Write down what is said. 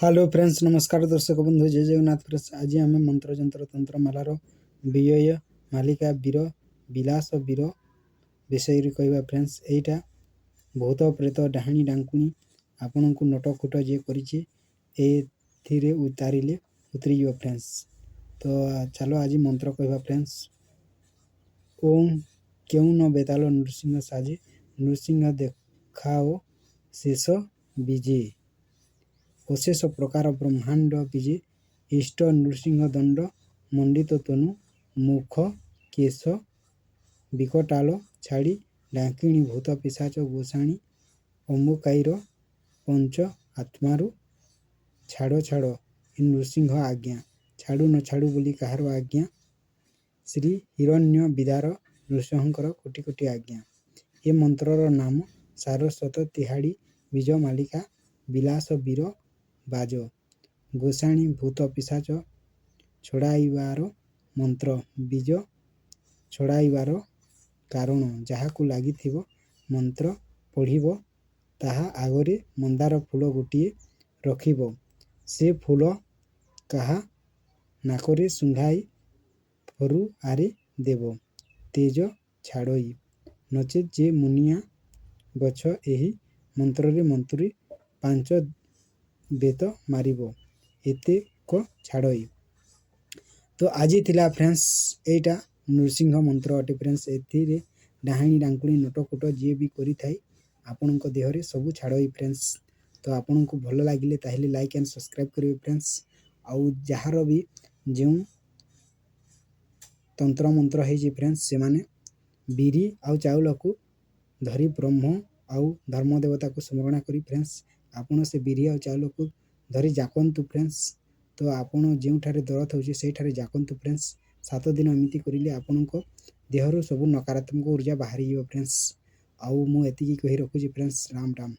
Hello friends, नमस्कार दर्शक बंधु, जय जगन्नाथ फ्रेंड्स। आज आम मंत्र जंत्र तंत्र मालार विजय मालिका वीर विलास वीर विषय कहवा फ्रेंड्स। एटा भूत प्रेत डाहाणी डांकुणी आपण को नटखुट जे करें उतारे उतरी जाव फ्रेंड्स। तो चलो आज मंत्र कहवा फ्रेंड्स। ओम क्यों न बेताल नृसिंह साजे, नृसिंह देखाओ शेष विजय, अशेष प्रकार ब्रह्मांड विजय, इष्ट नृसिंह दंड मंडित तनु, मुख केश विकटाल छाड़ी, डाकिणी भूत पिशाच गोसाणी अम्बुकाईर पंच आत्मारु छाड़ छाड़ इन नृसिंह आज्ञा, छाड़ू न छाड़ू बोली कहार आज्ञा, श्री हिरण्य विदार नृसिंहकर कोटि कोटि आज्ञा। ए मंत्रर नाम सारस्वत तिहाड़ी विजय मालिका विलास वीर बाज, गोसाणी भूत पिशाच छड़ाइबार मंत्र, बीज छड़ाइबार कारण, जहाकू लागिथिबो मंत्र पढ़िबो ताहा आगरे मंदार फूल गोटिए रखिबो, से फूल काहा नाकरे सुंघाई फरु आरे देव, तेज छाड़ई, नचेत जे मुनिया गछ एही मंत्र रे मंत्री 5 बेत मारिबो एते को छाड़ई। तो आज थिला फ्रेंड्स एटा नृसिंह मंत्र अटे फ्रेंड्स। एथिरे डाहाणी डांकुणी नटकुट जे भी करि थाई आपनक देहरे सबु छाड़ई फ्रेंड्स। तो आपनक भल लागिले ताहेले लाइक एंड सब्सक्राइब करिवे फ्रेंड्स। आउ जहार भी जेउ तंत्र मंत्र है जे फ्रेंड्स से माने बिरी आउ चाउल को धरी ब्रह्म आउ धर्म देवता को स्मरण करी फ्रेंड्स आपण से बिरी आउ चाउल को धरी जाकंतु फ्रेंड्स। तो आपण जेउठारे दरद होची सेठारे जाकंतु फ्रेंड्स। 7 दिन एमिति करिले आपनक देहरु सब नकारात्मक ऊर्जा बाहरी जिवो फ्रेंड्स। आउ मु एतिकी कहि रखुची फ्रेंड्स। राम राम।